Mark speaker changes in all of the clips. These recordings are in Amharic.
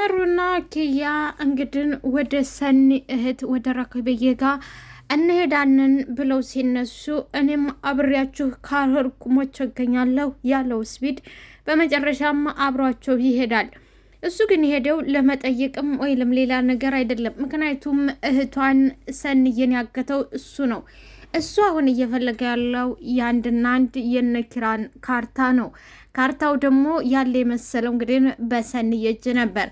Speaker 1: እምሩና ኪያ እንግዲህ ወደ ሰኒ እህት ወደ ራከበዬ ጋር እንሄዳለን ብለው ሲነሱ እኔም አብሬያችሁ ካልሄድኩ ሞቼ እገኛለሁ ያለው ስፒድ በመጨረሻም አብሯቸው ይሄዳል። እሱ ግን ሄደው ለመጠየቅም ወይም ሌላ ነገር አይደለም። ምክንያቱም እህቷን ሰኒዬን ያገተው እሱ ነው። እሱ አሁን እየፈለገ ያለው የአንድና አንድ የነኪራን ካርታ ነው። ካርታው ደግሞ ያለ የመሰለው እንግዲህ በሰኒዬ እጅ ነበር።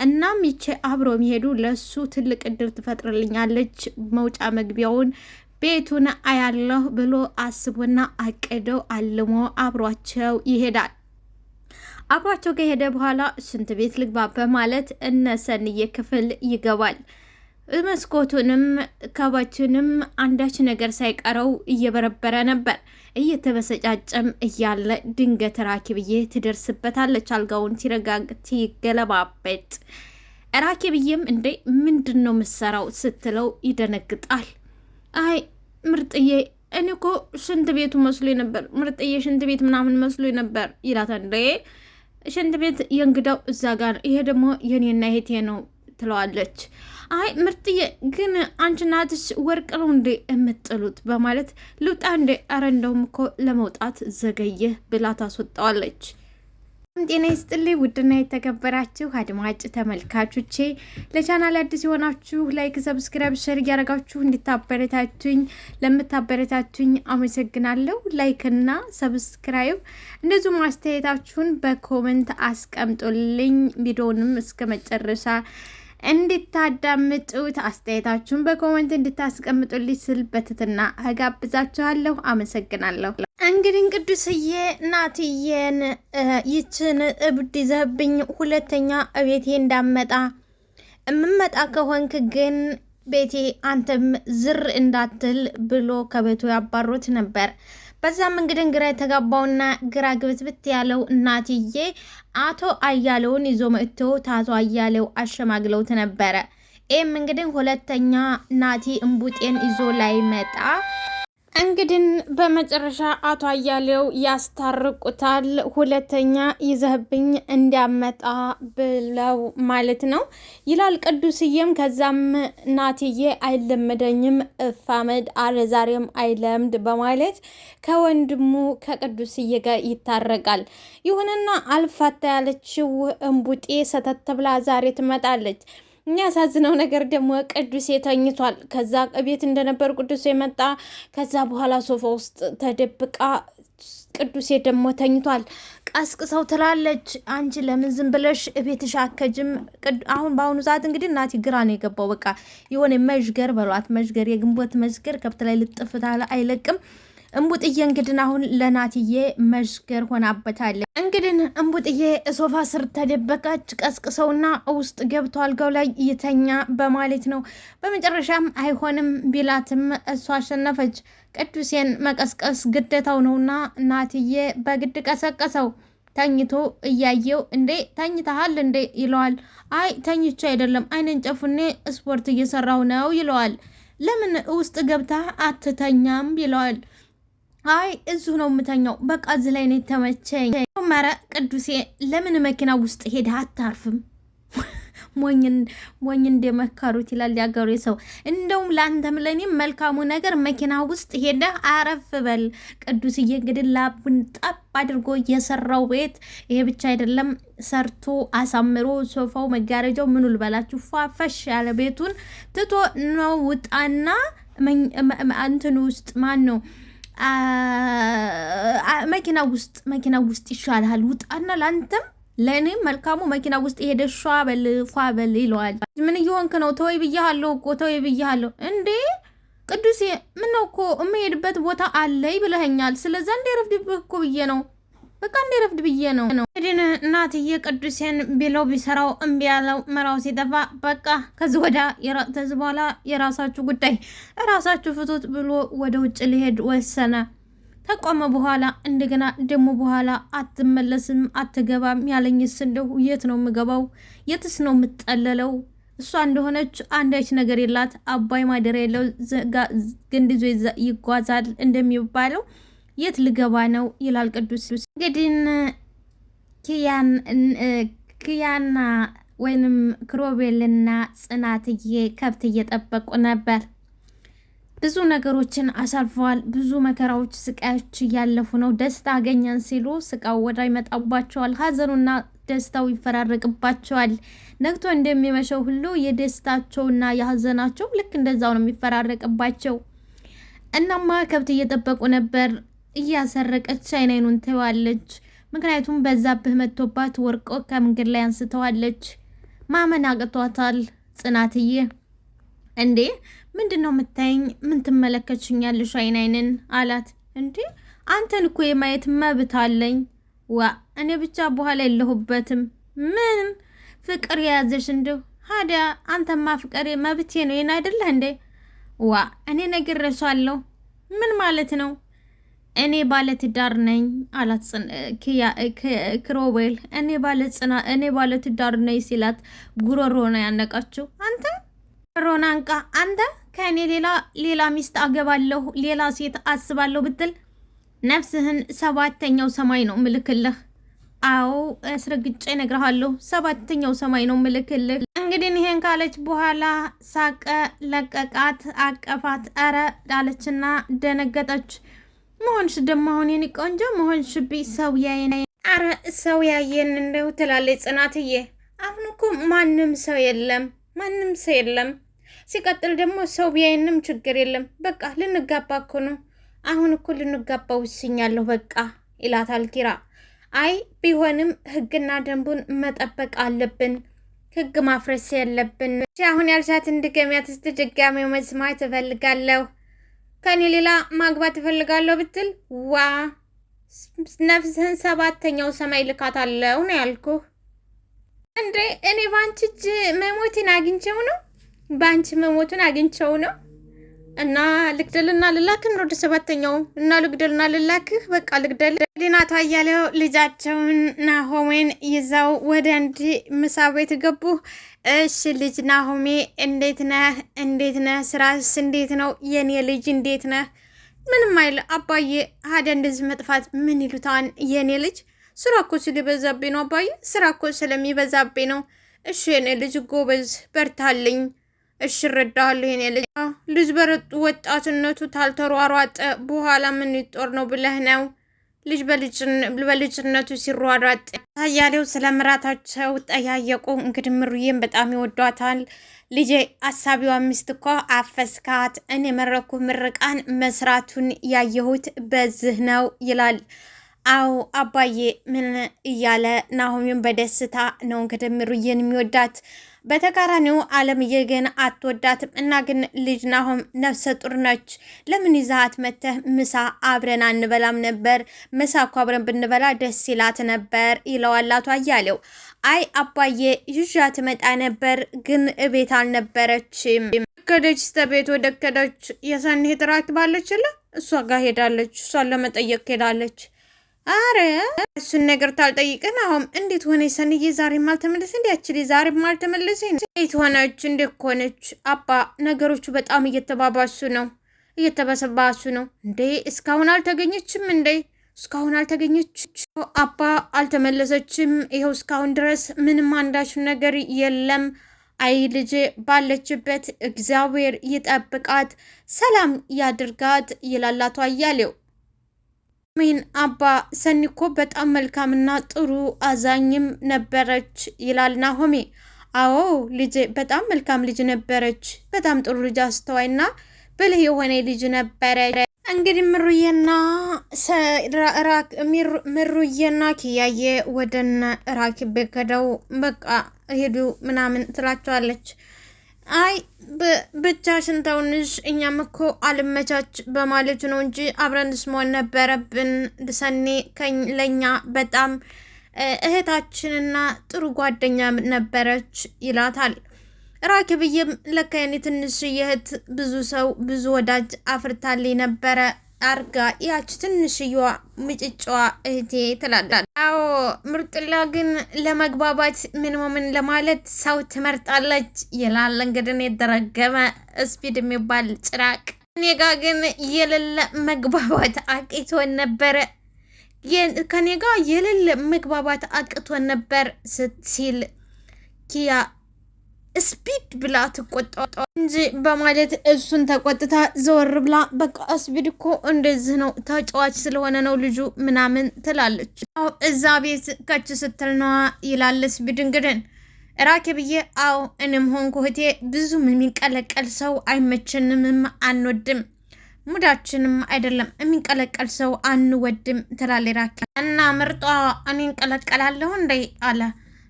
Speaker 1: እናም ይቼ አብሮ የሚሄዱ ለሱ ትልቅ እድል ትፈጥርልኛለች፣ መውጫ መግቢያውን ቤቱን አያለሁ ብሎ አስቦና አቅደው አልሞ አብሯቸው ይሄዳል። አብሯቸው ከሄደ በኋላ ሽንት ቤት ልግባ በማለት እነ ሰኒዬ ክፍል ይገባል። መስኮቱንም ከባችንም አንዳች ነገር ሳይቀረው እየበረበረ ነበር። እየተበሰጫጨም እያለ ድንገት ራኪብዬ ትደርስበታለች። አልጋውን ሲገለባበጥ ራኪብዬም እንዴ ምንድን ነው ምሰራው ስትለው ይደነግጣል። አይ ምርጥዬ እኔ እኮ ሽንት ቤቱ መስሎ ነበር፣ ምርጥዬ ሽንት ቤት ምናምን መስሎ ነበር ይላታል። እንዴ ሽንት ቤት የእንግዳው እዛ ጋር፣ ይሄ ደግሞ የኔና ሄቴ ነው ትለዋለች። አይ ምርጥዬ ግን አንቺ ናትሽ ወርቅ ነው እንዴ የምጥሉት በማለት ልውጣ እንዴ፣ አረ እንደውም እኮ ለመውጣት ዘገየ ብላ ታስወጣዋለች። ጤና ይስጥልኝ ውድና የተከበራችሁ አድማጭ ተመልካቾቼ፣ ለቻናል አዲስ የሆናችሁ ላይክ፣ ሰብስክራይብ፣ ሼር እያደረጋችሁ እንድታበረታቱኝ ለምታበረታቱኝ አመሰግናለሁ። ላይክና ሰብስክራይብ እንደዚሁም አስተያየታችሁን በኮመንት አስቀምጡልኝ። ቪዲዮውንም እስከ መጨረሻ እንድታዳምጡት አስተያየታችሁን በኮመንት እንድታስቀምጡልኝ ስል በትህትና እጋብዛችኋለሁ። አመሰግናለሁ። እንግዲህ ቅዱስዬ ናትዬን ይችን እብድ ይዘህብኝ ሁለተኛ ቤቴ እንዳመጣ የምመጣ ከሆንክ ግን ቤቴ አንተም ዝር እንዳትል ብሎ ከቤቱ ያባሩት ነበር። በዛም እንግዲህ ግራ የተጋባውና ግራ ግብትብት ያለው እናትዬ አቶ አያሌውን ይዞ መጥቶ አቶ አያሌው አሸማግለውት ነበረ። ይህም እንግዲህ ሁለተኛ ናቲ እምቡጤን ይዞ ላይ መጣ። እንግዲህ በመጨረሻ አቶ አያሌው ያስታርቁታል። ሁለተኛ ይዘህብኝ እንዲያመጣ ብለው ማለት ነው ይላል ቅዱስዬም። ከዛም ናትዬ አይለመደኝም እፋመድ አለ ዛሬም አይለምድ በማለት ከወንድሙ ከቅዱስዬ ጋር ይታረቃል። ይሁንና አልፋታ ያለችው እምቡጤ ሰተት ብላ ዛሬ ትመጣለች። የሚያሳዝነው ነገር ደግሞ ቅዱሴ ተኝቷል። ከዛ ቤት እንደነበር ቅዱሴ መጣ። ከዛ በኋላ ሶፋ ውስጥ ተደብቃ ቅዱሴ ደግሞ ተኝቷል። ቀስቅሰው ትላለች፣ አንቺ ለምን ዝም ብለሽ ቤትሽ አከጅም? አሁን በአሁኑ ሰዓት እንግዲህ እናቴ ግራ ነው የገባው። በቃ የሆነ መዥገር በሏት፣ መዥገር የግንቦት መዥገር ከብት ላይ ልጥፍታለ አይለቅም። እምቡጥዬ እንግዲህ አሁን ለናትዬ መዥገር ሆናበታለች። እንግዲህ እምቡጥዬ ሶፋ ስር ተደበቀች። ቀስቅሰውና ውስጥ ገብቶ አልጋው ላይ ይተኛ በማለት ነው። በመጨረሻም አይሆንም ቢላትም እሷ አሸነፈች። ቅዱሴን መቀስቀስ ግዴታው ነውና ናትዬ በግድ ቀሰቀሰው። ተኝቶ እያየው እንዴ ተኝተሃል እንዴ ይለዋል። አይ ተኝቼ አይደለም አይነን ጨፉኔ ስፖርት እየሰራው ነው ይለዋል። ለምን ውስጥ ገብታ አትተኛም ይለዋል። አይ እዚሁ ነው የምተኛው፣ በቃ እዚህ ላይ ነው የተመቸኝ። መረ ቅዱሴ ለምን መኪና ውስጥ ሄደ አታርፍም? ሞኝ እንደመከሩት ይላል ያገሬ ሰው። እንደውም ለአንተም ለእኔም መልካሙ ነገር መኪና ውስጥ ሄደ አረፍ በል። ቅዱስዬ እንግዲህ ላቡን ጠብ አድርጎ የሰራው ቤት ይሄ ብቻ አይደለም፣ ሰርቶ አሳምሮ ሶፋው፣ መጋረጃው ምኑ ልበላችሁ ፏፈሽ ያለ ቤቱን ትቶ ነው ውጣና እንትን ውስጥ ማን ነው መኪና ውስጥ ይሻልሃል፣ ውጣና ለአንተም ለእኔም መልካሙ መኪና ውስጥ የሄደ ፏ በል ይለዋል። ምን እየሆንክ ነው? ተወይ ብያሃለሁ እኮ ተወይ ብያሃለሁ። እንዴ ቅዱሴ ምነው እኮ የምሄድበት ቦታ አለይ ብለኸኛል። ስለዛ እንዲረፍድብህ እኮ ብዬ ነው፣ በቃ እንዲረፍድ ብዬ ነው። እንግዲህ እናትዬ ቅዱሴን ቢለው ቢሰራው እምቢ ያለው መራው ሲጠፋ በቃ ከዚህ በኋላ የራሳችሁ ጉዳይ ራሳችሁ ፍቱት ብሎ ወደ ውጭ ሊሄድ ወሰነ። ተቋመ በኋላ እንደገና ደግሞ በኋላ አትመለስም አትገባም ያለኝስ እንደው የት ነው የምገባው? የትስ ነው የምጠለለው? እሷ እንደሆነች አንዳች ነገር የላት፣ አባይ ማደሪያ የለው፣ ግንድ ይዞ ይጓዛል እንደሚባለው የት ልገባ ነው ይላል ቅዱስ። እንግዲህ ኪያና ወይንም ክሮቤልና ጽናትዬ ከብት እየጠበቁ ነበር። ብዙ ነገሮችን አሳልፈዋል። ብዙ መከራዎች፣ ስቃዮች እያለፉ ነው። ደስታ አገኘን ሲሉ ስቃው ወዳ ይመጣባቸዋል። ሀዘኑና ደስታው ይፈራረቅባቸዋል። ነግቶ እንደሚመሸው ሁሉ የደስታቸውና የሀዘናቸው ልክ እንደዛው ነው የሚፈራረቅባቸው። እናማ ከብት እየጠበቁ ነበር። እያሰረቀች አይኑን ትዋለች። ምክንያቱም በዛብህ መጥቶባት ወርቆ ከመንገድ ላይ አንስተዋለች። ማመን አቅቷታል። ጽናትዬ እንዴ ምንድን ነው የምታይኝ? ምን ትመለከችኛለሽ አይንን አላት። እንዴ አንተን እኮ የማየት መብት አለኝ። ዋ እኔ ብቻ በኋላ የለሁበትም። ምንም ፍቅር የያዘሽ እንደው ሀዲያ አንተማ ፍቅር መብቴ ነው ይን አይደለህ እንዴ? ዋ እኔ ነግሬሻለሁ። ምን ማለት ነው? እኔ ባለ ትዳር ነኝ አላት ክሮቤል። እኔ ባለ ትዳር ነኝ ሲላት ጉሮሮ ነው ያነቃችው። አንተ ጉሮሮን አንቃ አንተ ከእኔ ሌላ ሚስት አገባለሁ ሌላ ሴት አስባለሁ ብትል ነፍስህን 7ኛው ሰማይ ነው ምልክልህ። አዎ አስረግጬ እነግርሃለሁ 7ኛው ሰማይ ነው ምልክልህ። እንግዲህ ይሄን ካለች በኋላ ሳቀ፣ ለቀቃት፣ አቀፋት። አረ ዳለችና ደነገጠች። መሆንሽ ደሞ አሁን የኔ ቆንጆ መሆንሽ ሰው ያየን። አረ ሰው ያየን እንደው ትላለች ጽናትዬ። አሁን እኮ ማንም ሰው የለም። ሲቀጥል ደግሞ ሰው ቢያየንም ችግር የለም። በቃ ልንጋባ እኮ ነው። አሁን እኮ ልንጋባ ውስኛለሁ በቃ ይላታል ኪራ። አይ ቢሆንም ህግና ደንቡን መጠበቅ አለብን። ህግ ማፍረስ ያለብን። አሁን ያልሻትን ድገሚያት እስቲ ድጋሜው መስማት እፈልጋለሁ። ከኔ ሌላ ማግባት እፈልጋለሁ ብትል ዋ ነፍስህን 7ኛው ሰማይ ልካታለሁ ነው ያልኩህ። እንዴ እኔ ባንቺ እጅ መሞትን አግኝቼው ነው እና ልግደልና ልላክህ ወደ 7ኛው እና ልግደልና ልላክህ በቃ ልግደል። ዲናታ እያለው ልጃቸውን ናሆሜን ይዘው ወደ አንድ ምሳ ቤት ገቡ። እሺ ልጅ ናሆሜ እንዴት ነህ? ስራስ እንዴት ነው? የኔ ልጅ እንዴት ነህ? ምንም አይል አባዬ። ሀደ እንደዚህ መጥፋት ምን ይሉታን? የኔ ልጅ ስራ እኮ ስለሚበዛብኝ ነው አባዬ፣ ስራ እኮ ስለሚበዛብኝ ነው። እሺ የኔ ልጅ ጎበዝ፣ በርታልኝ። እሺ እረዳሃለሁ የኔ ልጅ በረጡ ወጣትነቱ ታልተሯሯጠ በኋላ ምን ይጦር ነው ብለህ ነው? ልጅ በልጅነቱ ሲሯሯጥ አያሌው ስለ ምራታቸው ጠያየቁ። እንግዲህ ምሩዬን በጣም ይወዷታል። ልጄ አሳቢዋ ሚስት እኮ አፈስካት። እኔ መረኩ ምርቃን መስራቱን ያየሁት በዚህ ነው ይላል። አዎ አባዬ ምን እያለ ናሆሜን በደስታ ነው እንግዲህ ምሩዬን የሚወዳት። በተቃራኒው አለምዬ ግን አትወዳትም። እና ግን ልጅ ናሆም ነፍሰ ጡር ነች። ለምን ይዛት መተህ ምሳ አብረን አንበላም ነበር? ምሳ እኮ አብረን ብንበላ ደስ ይላት ነበር ይለዋል አቶ አያሌው። አይ አባዬ ይዣት መጣ ነበር ግን እቤት አልነበረችም። ከደች ተቤት ወደ ከደች የሰኒ ትራክ ባለችለ እሷ ጋር ሄዳለች። እሷን ለመጠየቅ ሄዳለች። አረ እሱን ነገር ታልጠይቅን አሁን እንዴት ሆነ ሰንዬ? ዛሬም አልተመለሰ እንዴ? አችሊ ዛሬም አልተመለሰ እንዴት ሆነች? እንዴት ሆነች? አባ ነገሮቹ በጣም እየተባባሱ ነው እንዴ? እስካሁን አልተገኘችም እንዴ? እስካሁን አልተገኘች አባ፣ አልተመለሰችም። ይኸው እስካሁን ድረስ ምንም አንዳች ነገር የለም። አይ ልጄ ባለችበት እግዚአብሔር ይጠብቃት፣ ሰላም ያድርጋት ይላል አቶ አያሌው። ሚን አባ ሰኒ እኮ በጣም መልካምና ጥሩ አዛኝም ነበረች ይላል ናሆሜ። አዎ ልጅ በጣም መልካም ልጅ ነበረች። በጣም ጥሩ ልጅ፣ አስተዋይና ብልህ የሆነ ልጅ ነበረች። እንግዲህ ምሩዬና ኪያዬ ወደነ ራኪብ ቤከደው በቃ ሄዱ ምናምን ትላቸዋለች። አይ ብቻሽን ተውንሽ፣ እኛም እኮ አልመቻች በማለቱ ነው እንጂ አብረንስ መሆን ነበረብን። ሰኒ ለእኛ በጣም እህታችንና ጥሩ ጓደኛ ነበረች ይላታል። ራኪብዬም ለካ የኔ ትንሽዬ እህት ብዙ ወዳጅ አፍርታልኝ ነበረ አርጋ ያች ትንሽዬዋ ምጭጫዋ እህቴ ትላለች። አዎ ምርጥላ ግን ለመግባባት ምን ለማለት ሰው ትመርጣለች ይላል። እንግዲህ የተረገመ ስፒድ የሚባል ጭራቅ እኔ ጋ ግን የሌለ መግባባት አቅቶን ነበረ ከኔ ጋ የሌለ መግባባት አቅቶን ነበር ሲል ኪያ ስፒድ ብላ ትቆጣ እንጂ በማለት እሱን ተቆጥታ ዘወር ብላ በቃ ስፒድ እኮ እንደዚህ ነው ተጫዋች ስለሆነ ነው ልጁ ምናምን ትላለች። እዛ ቤት ከች ስትል ነዋ ይላል ስፒድ። እንግዲህ ራኬብዬ አዎ እኔም ሆንኩ እህቴ ብዙም የሚንቀለቀል ሰው አይመችንምም አንወድም፣ ሙዳችንም አይደለም የሚንቀለቀል ሰው አንወድም ትላለች ራኬ። እና ምርጧ እኔ እንቀለቀላለሁ እንዴ አለ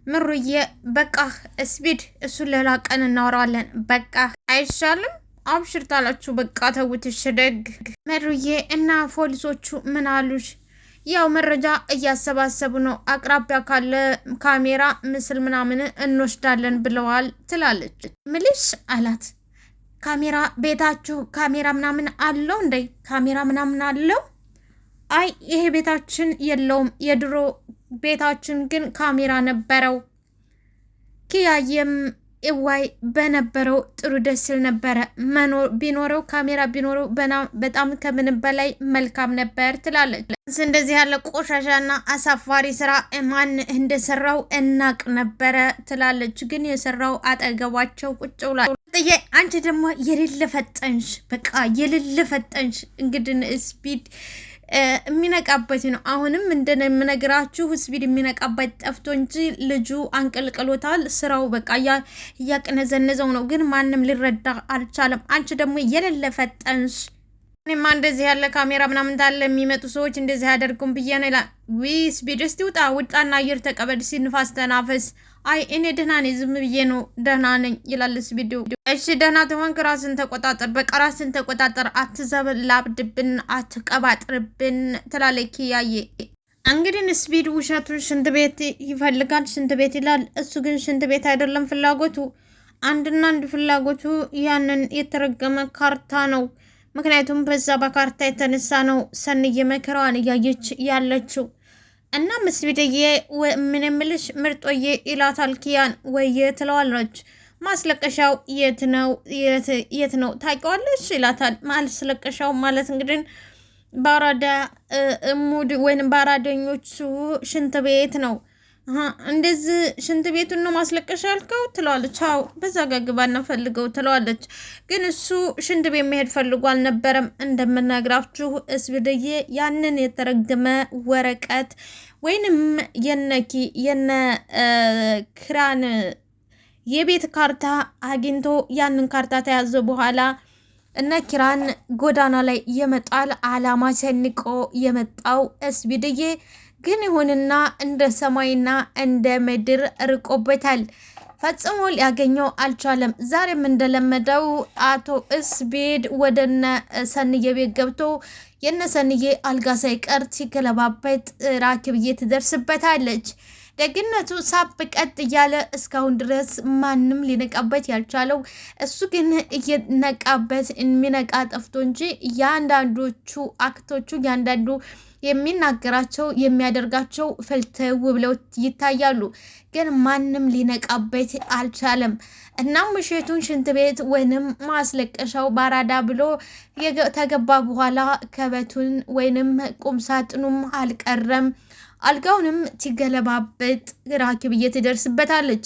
Speaker 1: ምሩዬ። በቃ ስፒድ እሱ ሌላ ቀን እናወራዋለን በቃ አይሻልም? አብሽር ታላችሁ በቃ ተውትሽ ደግ ምሩዬ። እና ፖሊሶቹ ምን አሉሽ? ያው መረጃ እያሰባሰቡ ነው፣ አቅራቢያ ካለ ካሜራ ምስል ምናምን እንወስዳለን ብለዋል ትላለች። ምልሽ አላት። ካሜራ ቤታችሁ ካሜራ ምናምን አለው እንዴ? ካሜራ ምናምን አለው? አይ ይሄ ቤታችን የለውም፣ የድሮ ቤታችን ግን ካሜራ ነበረው። ኪያየም እዋይ በነበረው ጥሩ ደስ ይል ነበረ፣ ቢኖረው ካሜራ ቢኖረው በጣም ከምንም በላይ መልካም ነበር ትላለች። እንደዚህ ያለ ቆሻሻና አሳፋሪ ስራ ማን እንደሰራው እናቅ ነበረ ትላለች። ግን የሰራው አጠገባቸው ቁጭ ብሏል። ጥዬ አንቺ ደግሞ የሌለ ፈጠንሽ፣ በቃ የሌለ ፈጠንሽ። እንግዲህ ስፒድ የሚነቃበት ነው። አሁንም እንደምነግራችሁ ስፒድ የሚነቃበት ጠፍቶ እንጂ ልጁ አንቀልቅሎታል። ስራው በቃ እያቀነዘነዘው ነው፣ ግን ማንም ሊረዳ አልቻለም። አንቺ ደግሞ የሌለ ፈጠንሽ። እኔማ እንደዚህ ያለ ካሜራ ምናምን ታለ የሚመጡ ሰዎች እንደዚህ ያደርጉም ብዬ ነው ይላል። ስፒድ እስቲ ውጣና አየር ተቀበል፣ ሲንፋስ ተናፈስ። አይ እኔ ደህና ነኝ፣ ዝም ብዬ ነው ደህና ነኝ ይላል ስፒድ። እሺ ደህና ተሆንክ ራስን ተቆጣጠር፣ በቃ ራስን ተቆጣጠር፣ አትዘበላብድብን፣ አትቀባጥርብን ትላለች ኪያዬ። እንግዲህ ስፒድ ውሸቱን ሽንት ቤት ይፈልጋል፣ ሽንት ቤት ይላል። እሱ ግን ሽንት ቤት አይደለም ፍላጎቱ፣ አንድና አንድ ፍላጎቱ ያንን የተረገመ ካርታ ነው። ምክንያቱም በዛ በካርታ የተነሳ ነው ሰንዬ መከራዋን እያየች ያለችው። እና ስፒድዬ ምን የምልሽ ምርጦዬ ይላታል ኪያን። ወየ ትለዋለች። ማስለቀሻው የት ነው ታውቂዋለሽ ይላታል። ማስለቀሻው ማለት እንግዲህ በአራዳ ሙድ ወይም በአራደኞቹ ሽንት ቤት ነው። እንደዚህ ሽንት ቤቱን ነው ማስለቀሻ ያልከው ትለዋለች። አዎ በዛ ጋግባና ፈልገው ትለዋለች። ግን እሱ ሽንት ቤት መሄድ ፈልጎ አልነበረም። እንደምነግራችሁ ስፒድዬ ያንን የተረገመ ወረቀት ወይንም የነ ክራን የቤት ካርታ አግኝቶ ያንን ካርታ ተያዘ በኋላ እነ ኪራን ጎዳና ላይ የመጣል አላማ ሰንቆ የመጣው ስፒድዬ ግን ይሁንና እንደ ሰማይና እንደ ምድር ርቆበታል። ፈጽሞ ሊያገኘው አልቻለም። ዛሬም እንደለመደው አቶ ስፒድ ወደነ ሰንዬ ቤት ገብቶ የነ ሰንዬ አልጋ ሳይቀር ሲገለባበት ራኬብዬ ትደርስበታለች። ደግነቱ ሳብ ቀጥ እያለ እስካሁን ድረስ ማንም ሊነቃበት ያልቻለው እሱ ግን እየነቃበት የሚነቃ ጠፍቶ እንጂ ያንዳንዶቹ አክቶቹ ያንዳንዱ የሚናገራቸው የሚያደርጋቸው ፍልትው ብለው ይታያሉ። ግን ማንም ሊነቃበት አልቻለም። እናም ምሽቱን ሽንት ቤት ወይንም ማስለቀሻው ባራዳ ብሎ ተገባ በኋላ ከበቱን ወይንም ቁም ሳጥኑም አልቀረም። አልጋውንም ሲገለባበጥ ራኬብዬ ትደርስበታለች።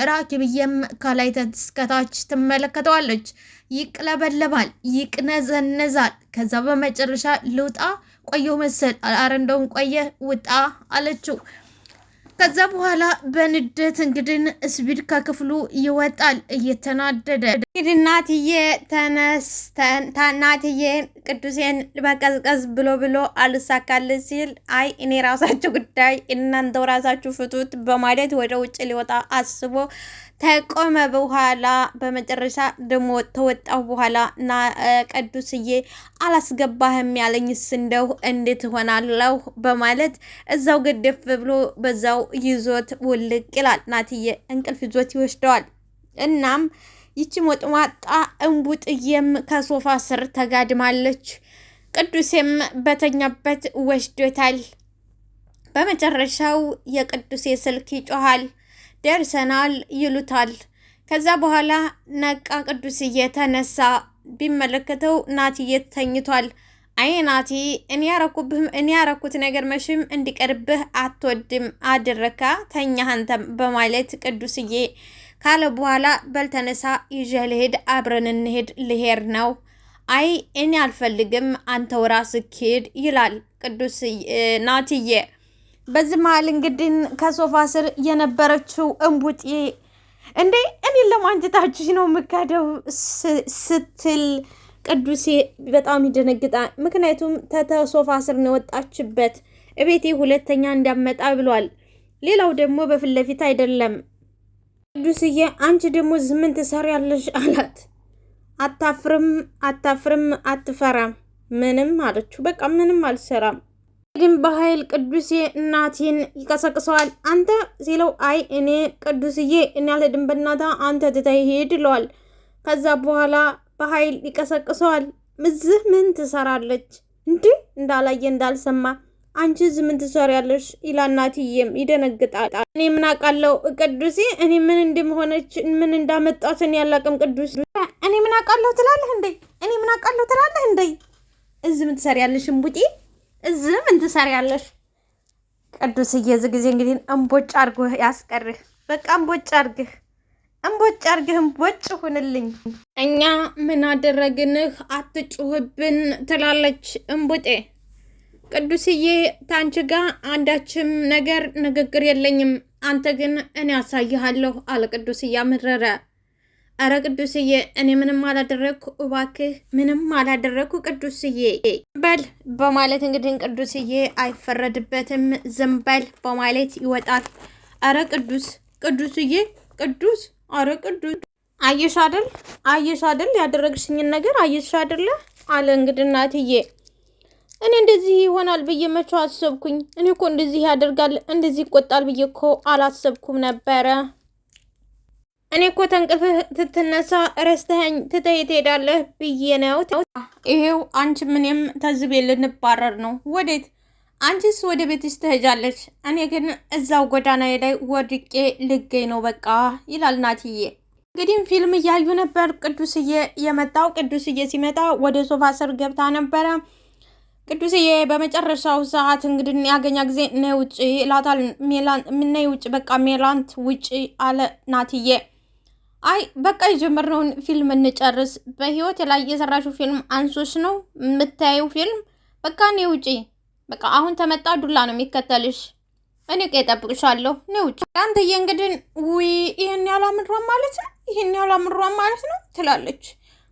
Speaker 1: ራኬብዬም ከላይ እስከታች ትመለከተዋለች። ይቅለበለባል፣ ይቅነዘነዛል። ከዛ በመጨረሻ ልውጣ ቆየው መሰል አረ እንደውም ቆየ ውጣ አለችው። ከዛ በኋላ በንደት እንግዲህ ስፒድ ከክፍሉ ይወጣል እየተናደደ። እንግዲህ እናትዬ እናትዬን ቅዱሴን በቀዝቀዝ ብሎ አልሳካል ሲል አይ እኔ ራሳችሁ ጉዳይ እናንተው ራሳችሁ ፍቱት በማለት ወደ ውጭ ሊወጣ አስቦ ተቆመ። በኋላ በመጨረሻ ደግሞ ተወጣው በኋላ ና ቅዱስዬ አላስገባህም ያለኝስ እንደው እንዴት ሆናለሁ በማለት እዛው ገደፍ ብሎ በዛው ይዞት ውልቅ ይላል። ናትዬ እንቅልፍ ይዞት ይወስደዋል። እናም ይቺ ሞጥሟጣ እንቡጥዬም ከሶፋ ስር ተጋድማለች። ቅዱሴም በተኛበት ወስዶታል። በመጨረሻው የቅዱሴ ስልክ ይጮሃል። ደርሰናል ይሉታል። ከዛ በኋላ ነቃ። ቅዱስዬ ተነሳ። ቢመለከተው ናትዬ ተኝቷል። አይ ናቲ እኔ ያረኩት ነገር መሽም እንዲቀርብህ አትወድም አድረካ ተኛ አንተም በማለት ቅዱስዬ ካለ በኋላ በልተነሳ ይዤ ልሄድ አብረን እንሄድ ልሄድ ነው። አይ እኔ አልፈልግም አንተው ራስህ ሂድ ይላል ቅዱስ ናቲዬ። በዚህ መሀል እንግዲህ ከሶፋ ስር የነበረችው እንቡጤ እንዴ እኔ ለማንጀታችሁ ነው የምካደው ስትል ቅዱሴ በጣም ይደነግጣል። ምክንያቱም ሶፋ ስር ነው የወጣችበት። እቤቴ ሁለተኛ እንዳመጣ ብሏል። ሌላው ደግሞ በፊት ለፊት አይደለም። ቅዱስዬ አንቺ ደግሞ ምን ትሰሪያለሽ አላት። አታፍርም አትፈራም ምንም አለችው። በቃ ምንም አልሰራም። ግን በኃይል ቅዱሴ እናቴን ይቀሰቅሰዋል። አንተ ሲለው አይ እኔ ቅዱስዬ እኔ አልሄድም በእናትህ አንተ ትተህ ሂድ ይለዋል። ከዛ በኋላ በኃይል ይቀሰቅሰዋል። እዚህ ምን ትሰራለች እንዴ እንዳላየ እንዳልሰማ አንቺ እዚህ ምን ትሰሪያለሽ ይላል። እናትዬም ይደነግጣል። እኔ ምን አውቃለሁ ቅዱሴ እኔ ምን እንደሆነች ምን እንዳመጣት እኔ ያላቅም ቅዱስ እኔ ምን አውቃለሁ ትላለህ እንዴ እዚህ ምን ትሰሪያለሽ እንቡጤ እዚህ ምን ትሰሪያለሽ? ቅዱስዬ እዚህ ጊዜ እንግዲህ እንቦጭ አርጎ ያስቀርህ። በቃ እንቦጭ አርግህ እንቦጭ ሁንልኝ። እኛ ምን አደረግንህ አትጩህብን ትላለች እንቡጤ። ቅዱስዬ ታንቺ ጋር አንዳችም ንግግር የለኝም። አንተ ግን እኔ አሳይሃለሁ አለ ቅዱስዬ አመረረ። አረ ቅዱስዬ እኔ ምንም አላደረግኩ እባክህ ምንም አላደረግኩ ቅዱስዬ በል በማለት እንግዲህ ቅዱስዬ አይፈረድበትም ዝም በል በማለት ይወጣል። አረ ቅዱስዬ አረ ቅዱስ አየሽ አይደል ያደረግሽኝን ነገር አየሽ አይደለ አለ እንግዲህ እናትዬ። እኔ እንደዚህ ይሆናል ብዬ መቼ አሰብኩኝ። እኔ እኮ እንደዚህ ያደርጋል እንደዚህ ይቆጣል ብዬ እኮ አላሰብኩም ነበረ። እኔ እኮ ተንቅልፍህ ትትነሳ ረስተኸኝ ትተህ ትሄዳለህ ብዬ ነው። ይሄው አንቺ ምንም ተዝቤ ልንባረር ነው። ወዴት? አንቺስ ወደ ቤትሽ ትሄጃለች። እኔ ግን እዛው ጎዳና ላይ ወድቄ ልገኝ ነው በቃ ይላል ናትዬ። እንግዲህ ፊልም እያዩ ነበር ቅዱስዬ የመጣው። ቅዱስዬ ሲመጣ ወደ ሶፋ ስር ገብታ ነበረ። ቅዱስዬ በመጨረሻው ሰዓት እንግዲህ ያገኛ ጊዜ ነይ ውጪ ይላታል። ነይ ውጪ በቃ ሜላንት ውጪ አለ ናትዬ። አይ በቃ የጀመርነውን ፊልም እንጨርስ። በህይወት ላይ የሰራሽው ፊልም አንሶች ነው የምታየው ፊልም በቃ ነይ ውጪ። በቃ አሁን ተመጣ ዱላ ነው የሚከተልሽ። እኔ እጠብቅሻለሁ ነይ ውጪ። አንተዬ እንግዲህ ውይ ይሄን ያላምሯን ማለት ነው ትላለች።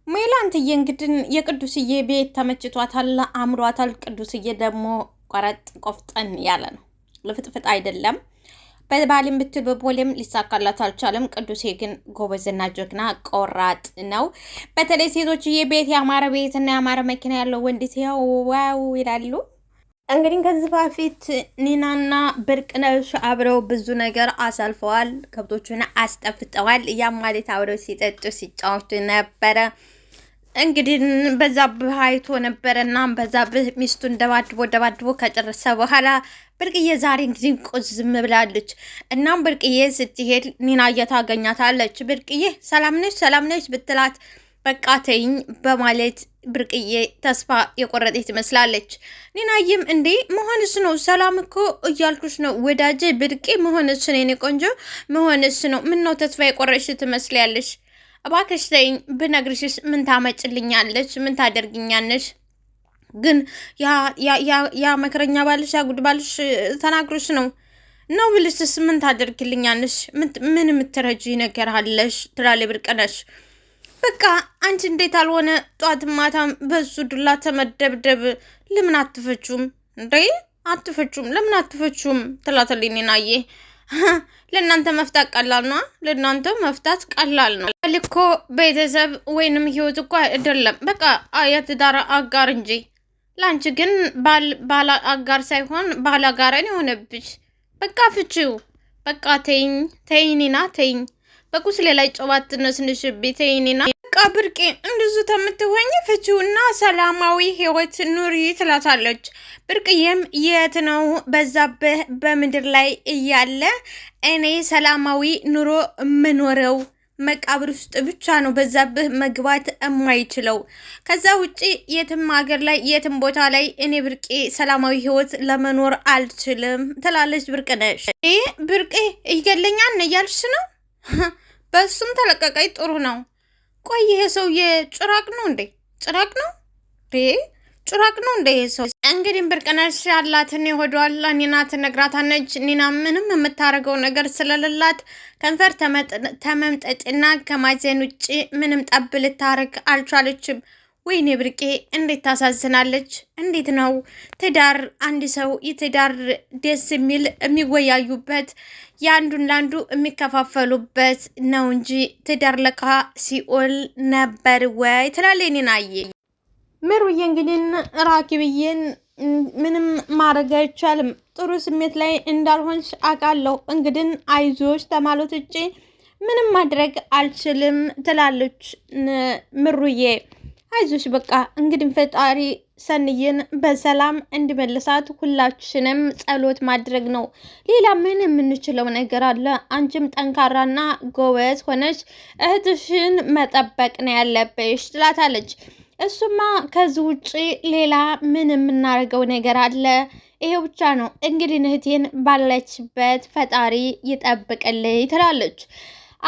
Speaker 1: ሜላንትዬ እንግዲህ የቅዱስዬ ቤት ተመችቷታል፣ አምሯታል። ቅዱስዬ ደግሞ ቆረጥ ቆፍጠን ያለ ነው፣ ልፍጥፍጥ አይደለም። በባልም ብትል በቦሌም ሊሳካላት አልቻለም። ቅዱሴ ግን ጎበዝና ጀግና ቆራጥ ነው። በተለይ ሴቶችዬ ቤት ያማረ ቤትና ያማረ መኪና ያለው ወንድ ያው ዋው ይላሉ። እንግዲህ ከዚህ በፊት ኒናና ብርቅነሽ አብረው ብዙ ነገር አሳልፈዋል። ከብቶቹን አስጠፍጠዋል። ያም ማለት አብረው ሲጠጡ ሲጫወቱ ነበረ። እንግዲህ በዛብህ አይቶ ነበረና በዛብህ ሚስቱን ደባድቦ ከጨረሰ በኋላ ብርቅዬ ዛሬ እንግዲህ ቁዝም ብላለች። እናም ብርቅዬ ስትሄድ ኒና እየታገኛታለች። ብርቅዬ ሰላም ነች ብትላት በቃ ተይኝ በማለት ብርቅዬ ተስፋ የቆረጠች ትመስላለች። ኒናዬም እንዴ መሆንስ ነው ሰላም እኮ እያልኩሽ ነው ወዳጄ ብርቄ መሆንስ ነው የኔ ቆንጆ መሆንስ ነው። ምን ነው ተስፋ የቆረጥሽ ትመስላለሽ? እባክሽ ተይኝ ብነግርሽስ ምን ታመጭልኛለች? ምን ታደርግኛለሽ? ግን ያ መከረኛ ባልሽ ያ ጉድ ባልሽ ተናግሮሽ ነው ብልስስ ምን ታደርግልኛለሽ? ምን የምትረጂ ነገር አለሽ? ትላለች ብርቅነሽ። በቃ አንቺ እንዴት አልሆነ ጧት ማታም በሱ ዱላ ተመደብደብ ለምን አትፈቹም እንዴ? ለምን አትፈቹም? ትላትልኝ ኒናዬ። ለእናንተ መፍታት ቀላል ነው። ለእናንተ መፍታት ቀላል ነው ልኮ ቤተሰብ ወይንም ህይወት እኮ አይደለም። በቃ የትዳር አጋር እንጂ ለአንቺ ግን ባል አጋር ሳይሆን ባል አጋረን የሆነብሽ። በቃ ፍቺው። በቃ ተይኝ ኒና ተይኝ። በቁስሌ ላይ ጨዋት ነስንሽብኝ ተይኝ ኒና። በቃ ብርቄ እንደዙ ተምትሆኝ ፍቺውና ሰላማዊ ህይወት ኑሪ ትላታለች። ብርቅዬም የት ነው በዛብህ በምድር ላይ እያለ እኔ ሰላማዊ ኑሮ ምኖረው መቃብር ውስጥ ብቻ ነው በዛብህ መግባት የማይችለው። ከዛ ውጪ የትም ሀገር ላይ የትም ቦታ ላይ እኔ ብርቄ ሰላማዊ ህይወት ለመኖር አልችልም ትላለች ብርቅነሽ። ብርቄ ይገለኛል እያልሽ ነው? በሱም ተለቀቀኝ ጥሩ ነው። ቆይ ይሄ ሰውዬ ጭራቅ ነው እንዴ? ጭራቅ ነው ጭራቅ ነው እንደ ይሄ ሰው። እንግዲህ ብርቅነሽ ያላትን የሆዷል ኒና ትነግራታለች። ኒና ምንም የምታደርገው ነገር ስለሌላት ከንፈር ተመምጠጥና ከማዘን ውጭ ምንም ጠብ ልታረግ አልቻለችም። ወይኔ ብርቄ እንዴት ታሳዝናለች! እንዴት ነው ትዳር አንድ ሰው የትዳር ደስ የሚል የሚወያዩበት የአንዱን ለአንዱ የሚከፋፈሉበት ነው እንጂ ትዳር ለካ ሲኦል ነበር ወይ ትላለች ኒናዬ። ምሩዬ እንግዲህ ራኪብዬን ምንም ማድረግ አይቻልም፣ ጥሩ ስሜት ላይ እንዳልሆንሽ አውቃለሁ፣ እንግዲህ አይዞሽ ተማለት ውጭ ምንም ማድረግ አልችልም ትላለች ምሩዬ። አይዞሽ በቃ እንግዲህ ፈጣሪ ሰንዬን በሰላም እንዲመልሳት ሁላችንም ጸሎት ማድረግ ነው። ሌላ ምን የምንችለው ነገር አለ? አንቺም ጠንካራና ጎበዝ ሆነች እህትሽን መጠበቅ ነው ያለብሽ ትላታለች። እሱማ ከዚህ ውጭ ሌላ ምን የምናደርገው ነገር አለ? ይሄ ብቻ ነው እንግዲህ እህቴን ባለችበት ፈጣሪ ይጠብቅልኝ ትላለች።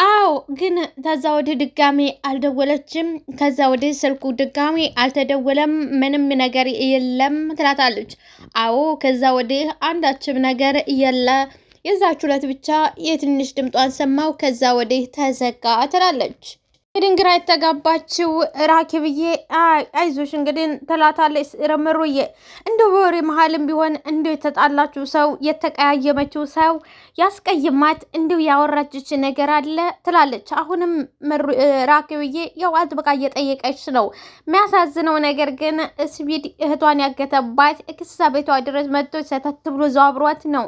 Speaker 1: አዎ ግን ከዛ ወዲህ ድጋሜ አልደወለችም፣ ከዛ ወዲህ ስልኩ ድጋሜ አልተደወለም፣ ምንም ነገር የለም ትላታለች። አዎ ከዛ ወዲህ አንዳችም ነገር የለ፣ የዛች ዕለት ብቻ የትንሽ ድምጧን ሰማው፣ ከዛ ወዲህ ተዘጋ ትላለች። እንግዲህ ግራ የተጋባችው ራኪብዬ አይዞሽ እንግዲህ ትላታለች ምሩዬ። እንደው በወሬ መሀልም ቢሆን እንደው የተጣላችው ሰው የተቀያየመችው ሰው ያስቀይማት እንደው ያወራችች ነገር አለ ትላለች። አሁንም ራኪብዬ ያው አጥብቃ እየጠየቀች ነው። የሚያሳዝነው ነገር ግን ስፒድ እህቷን ያገተባት ክሳ ቤቷ ድረስ መጥቶ ሰተት ብሎ ዘዋብሯት ነው።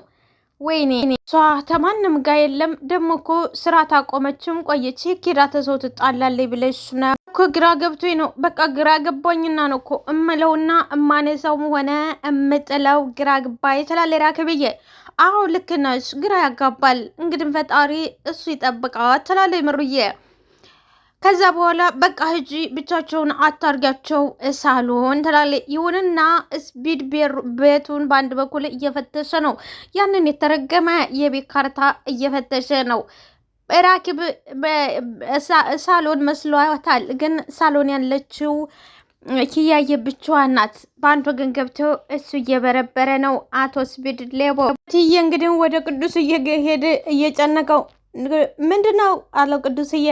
Speaker 1: ወይኔ እሷ ተማንም ጋር የለም። ደግሞ እኮ ስራ ታቆመችም ቆየች። ኪራ ተሰው ትጣላለች ብለሽ ነው እኮ ግራ ገብቶኝ ነው። በቃ ግራ ገባኝና ነው እኮ እምለውና እማነሳውም ሆነ እምጥለው ግራ ገባኝ ትላለች ራኪብዬ። አዎ ልክ ነሽ፣ ግራ ያጋባል። እንግዲህ ፈጣሪ እሱ ይጠብቃት ትላለች ምሩዬ። ከዛ በኋላ በቃ ሂጂ ብቻቸውን አታርጋቸው ሳሎን ትላለች። ይሁንና ስፒድ ቤቱን በአንድ በኩል እየፈተሸ ነው። ያንን የተረገመ የቤት ካርታ እየፈተሸ ነው። ራኪብ ሳሎን መስሏታል፣ ግን ሳሎን ያለችው ኪያየ ብቻዋን ናት። በአንድ ወገን ገብቶ እሱ እየበረበረ ነው። አቶ ስፒድ ሌቦ ትዬ እንግዲህ ወደ ቅዱስ እየሄደ እየጨነቀው ምንድነው አለው ቅዱስዬ።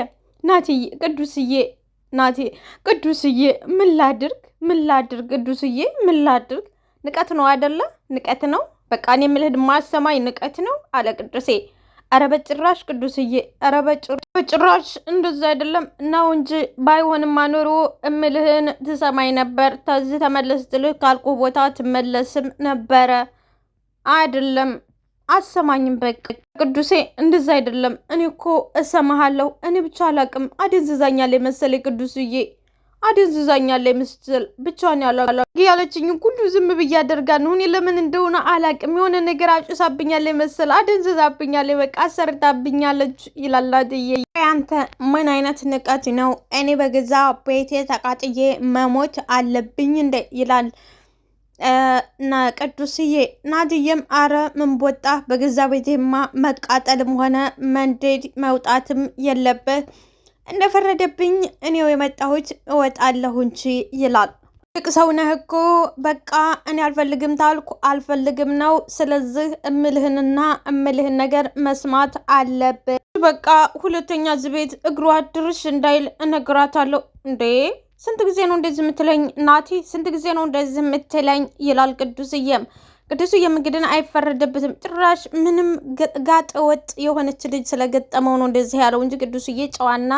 Speaker 1: ናትዬ ቅዱስዬ ናቴ ቅዱስዬ ምን ላድርግ ቅዱስዬ ምን ላድርግ? ንቀት ነው አይደለ? ንቀት ነው በቃ እኔ የምልህ ማሰማኝ ንቀት ነው አለ ቅዱሴ። ኧረ በጭራሽ ቅዱስዬ፣ ኧረ በጭራሽ እንደዛ አይደለም ነው እንጂ ባይሆንማ ኖሮ እምልህን ትሰማኝ ነበር። ተዚህ ተመለስ ትልህ ካልኩ ቦታ ትመለስም ነበረ አይደለም አሰማኝም። በቃ ቅዱሴ እንደዛ አይደለም። እኔ እኮ እሰማሃለሁ። እኔ ብቻ አላቅም። አደንዝዛኛለች መሰለኝ ቅዱስዬ፣ አደንዝዛኛለች ምስል ብቻዋን ያለችኝ ሁሉ ዝም ብዬ አደርጋለሁ ነው። እኔ ለምን እንደሆነ አላቅም። የሆነ ነገር አጭሳብኛለች መሰል፣ አደንዝዛብኛለች፣ በቃ አሰርታብኛለች ይላል አድዬ። አንተ ምን አይነት ንቀት ነው? እኔ በገዛ ቤቴ ተቃጥዬ መሞት አለብኝ እንደ ይላል ቅዱስዬ። ናድዬም አረ ምን ቦጣ በገዛ ቤቴማ መቃጠልም ሆነ መንደድ መውጣትም የለበት፣ እንደፈረደብኝ እኔው የመጣሁት እወጣለሁ እንጂ ይላል። ትልቅ ሰው ነህ እኮ በቃ እኔ አልፈልግም ታልኩ አልፈልግም ነው። ስለዚህ እምልህንና እምልህን ነገር መስማት አለብህ። በቃ ሁለተኛ እዚህ ቤት እግሯ ድርሽ እንዳይል እነግራታለሁ። እንዴ ስንት ጊዜ ነው እንደዚህ የምትለኝ ናቲ? ስንት ጊዜ ነው እንደዚህ የምትለኝ? ይላል ቅዱስዬም እንግዲህ አይፈረደበትም። ጭራሽ ምንም ጋጠ ወጥ የሆነች ልጅ ስለገጠመው ነው እንደዚህ ያለው እንጂ ቅዱስዬ ጨዋና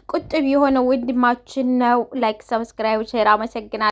Speaker 1: ቁጥብ የሆነ ወንድማችን ነው። ላይክ፣ ሰብስክራይብ፣ ሼር። አመሰግናለሁ።